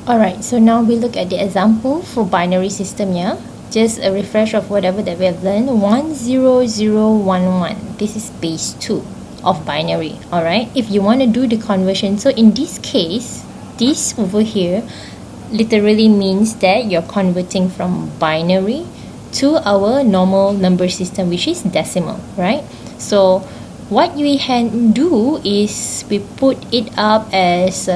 Alright, so now we look at the example for binary system, yeah? Just a refresh of whatever that we have learned. 10011. This is base 2 of binary, alright? If you want to do the conversion, so in this case, this over here literally means that you're converting from binary to our normal number system, which is decimal, right? So what we can do is we put it up as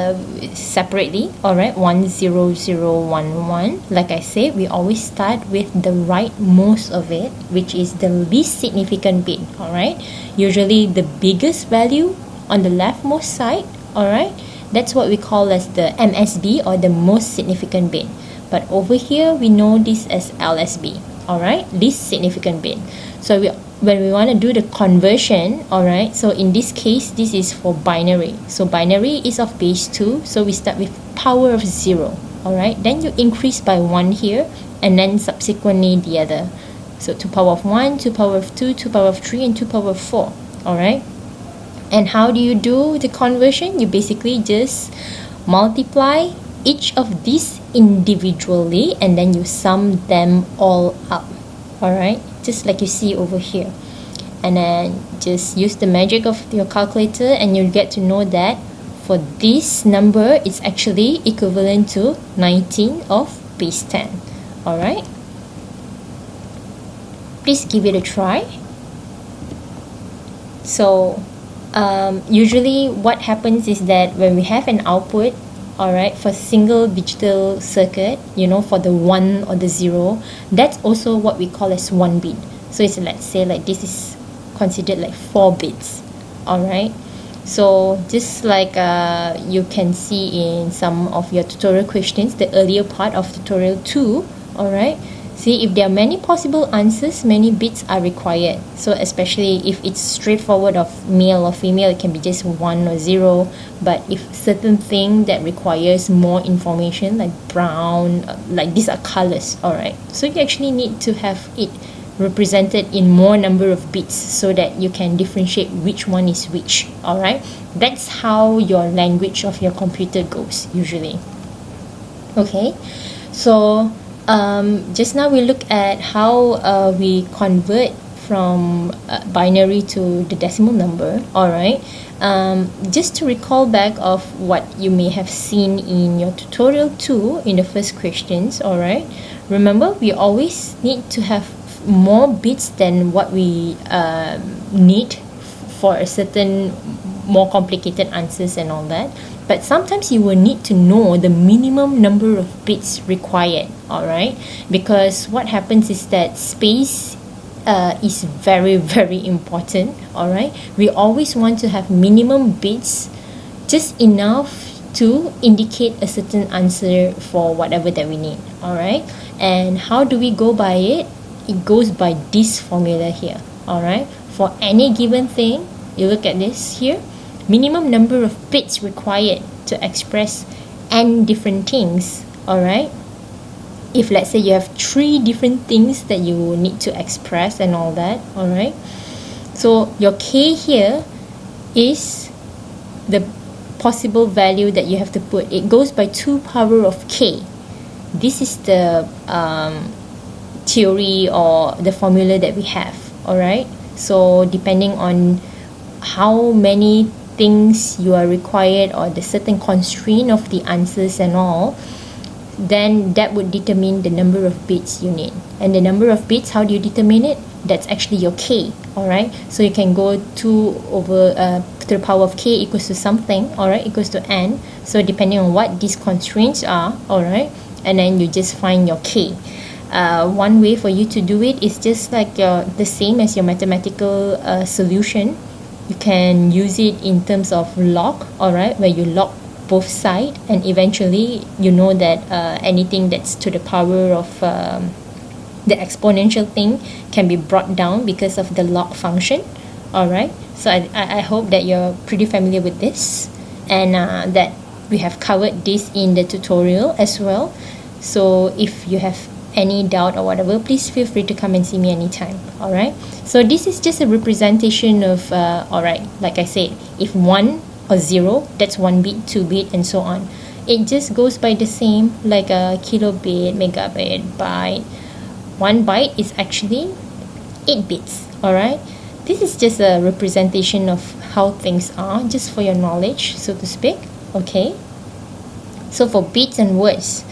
separately, alright, 10011. Like I said, we always start with the rightmost of it, which is the least significant bit, alright. Usually the biggest value on the leftmost side, alright, that's what we call as the MSB, or the most significant bit. But over here we know this as LSB, alright, least significant bit. So when we want to do the conversion, alright, so in this case this is for binary. So binary is of base 2, so we start with power of 0, alright, then you increase by 1 here, and then subsequently the other. So 2 power of 1, 2 power of 2, 2 power of 3, and 2 power of 4, alright. And how do you do the conversion? You basically just multiply each of these individually, and then you sum them all up, alright, just like you see over here. And then just use the magic of your calculator, and you'll get to know that for this number it's actually equivalent to 19 of base 10, alright. Please give it a try. So usually what happens is that when we have an output, alright, for single digital circuit, you know, for the 1 or the 0, that's also what we call as 1 bit. So it's, let's say, like this is considered like 4 bits, alright. So just like you can see in some of your tutorial questions, the earlier part of tutorial 2, alright, see, if there are many possible answers, many bits are required. So especially if it's straightforward of male or female, it can be just 1 or 0. But if certain thing that requires more information, like brown, like these are colors, alright, so you actually need to have it represented in more number of bits so that you can differentiate which one is which, alright. That's how your language of your computer goes usually. Okay, so just now we look at how we convert from binary to the decimal number, alright. Just to recall back of what you may have seen in your tutorial 2 in the first questions, alright, remember we always need to have more bits than what we need for a certain more complicated answers and all that. But sometimes you will need to know the minimum number of bits required, alright, because what happens is that space is very, very important, alright. We always want to have minimum bits, just enough to indicate a certain answer for whatever that we need, alright. And how do we go by it? It goes by this formula here, alright. For any given thing, you look at this here, minimum number of bits required to express n different things, alright. If let's say you have 3 different things that you need to express and all that, alright, so your k here is the possible value that you have to put. It goes by 2 power of k. This is the theory or the formula that we have, alright. So depending on how many things you are required, or the certain constraint of the answers and all, then that would determine the number of bits you need. And the number of bits, how do you determine it? That's actually your k, alright. So you can go 2 over to the power of k equals to something, alright, equals to n. So depending on what these constraints are, alright, and then you just find your k. One way for you to do it is just like the same as your mathematical solution. You can use it in terms of log, alright, where you log both sides, and eventually you know that anything that's to the power of the exponential thing can be brought down because of the log function, alright. So I hope that you're pretty familiar with this, and that we have covered this in the tutorial as well. So if you have any doubt or whatever, please feel free to come and see me anytime, alright. So this is just a representation of alright, like I said, if 1 or 0, that's 1 bit, 2 bit, and so on. it just goes by the same like a kilobit, megabit, byte. 1 byte is actually 8 bits. Alright, this is just a representation of how things are, just for your knowledge, so to speak. Okay, so for bits and words,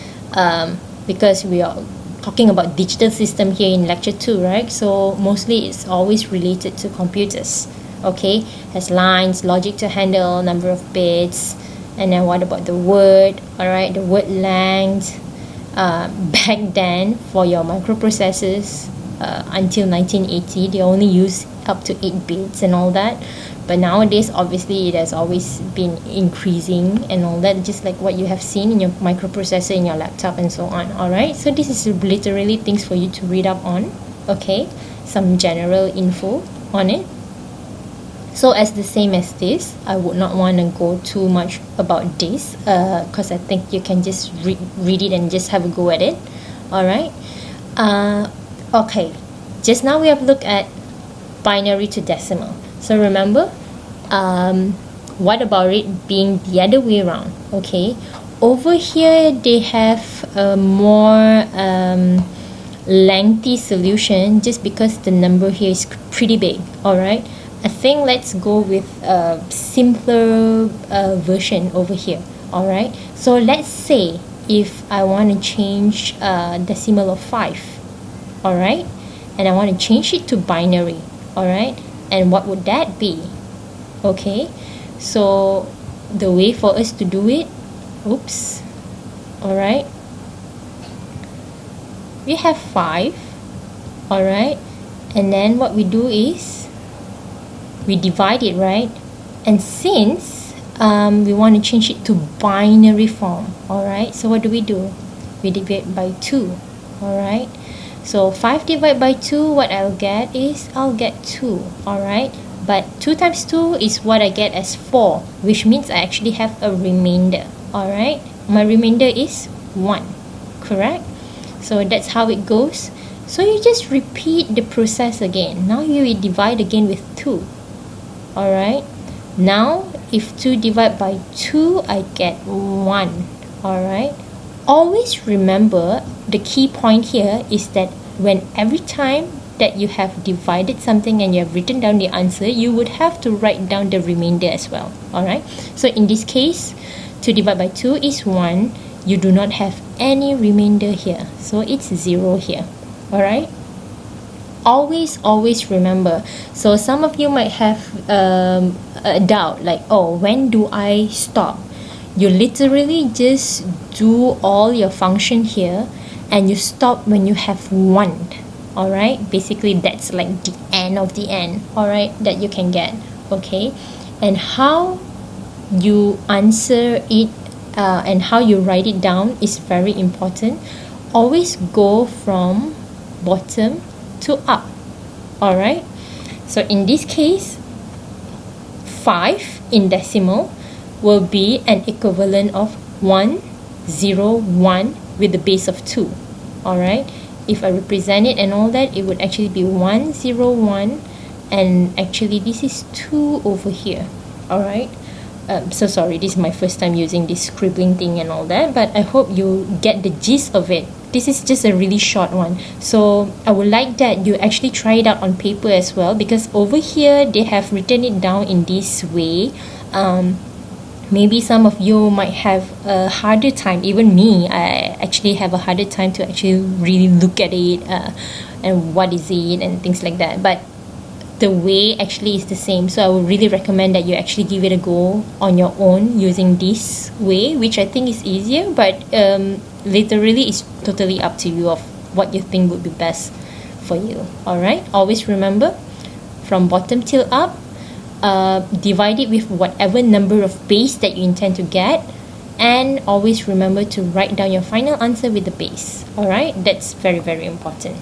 because we are talking about digital system here in lecture 2, right? So mostly it's always related to computers. Okay, has lines, logic to handle, number of bits, and then what about the word? All right, the word length. Back then, for your microprocessors, until 1980, they only use up to 8 bits and all that. But nowadays, obviously, it has always been increasing and all that, just like what you have seen in your microprocessor, in your laptop, and so on. Alright, so this is literally things for you to read up on. Okay, some general info on it. So as the same as this, I would not want to go too much about this, because I think you can just read it and just have a go at it. Alright, okay, just now we have looked at binary to decimal. So remember, what about it being the other way around? Okay, over here they have a more lengthy solution, just because the number here is pretty big. Alright, I think let's go with a simpler version over here. Alright, so let's say if I want to change decimal of 5, alright, and I want to change it to binary. Alright, and what would that be? Okay, so the way for us to do it, oops, alright, we have 5, alright, and then what we do is we divide it, right? And since we want to change it to binary form, alright, so what do? We divide by 2, alright. So 5 divided by 2, what I'll get is, I'll get 2, alright? But 2 times 2 is what I get as 4, which means I actually have a remainder, alright? My remainder is 1, correct? So that's how it goes. So you just repeat the process again. Now you will divide again with 2, alright? Now, if 2 divided by 2, I get 1, alright? Always remember, the key point here is that when every time that you have divided something and you have written down the answer, you would have to write down the remainder as well. Alright, so in this case, 2 divided by 2 is 1. You do not have any remainder here, so it's 0 here. Alright, always remember. So some of you might have a doubt, like, oh, when do I stop? You literally just do all your function here and you stop when you have 1. Alright, basically that's like the end of the end, alright, that you can get. Okay, and how you answer it and how you write it down is very important. Always go from bottom to up. Alright, so in this case, 5 in decimal will be an equivalent of 1, 0, 1 with the base of 2. Alright, if I represent it and all that, it would actually be 1, 0, 1, and actually this is 2 over here. Alright, so sorry, this is my first time using this scribbling thing and all that, but I hope you get the gist of it. This is just a really short one, so I would like that you actually try it out on paper as well, because over here they have written it down in this way. Maybe some of you might have a harder time, even me, I actually have a harder time to actually really look at it and what is it and things like that, but the way actually is the same. So I would really recommend that you actually give it a go on your own using this way, which I think is easier, but literally it's totally up to you of what you think would be best for you. Alright, always remember, from bottom till up, divide it with whatever number of base that you intend to get, and always remember to write down your final answer with the base. Alright, that's very important.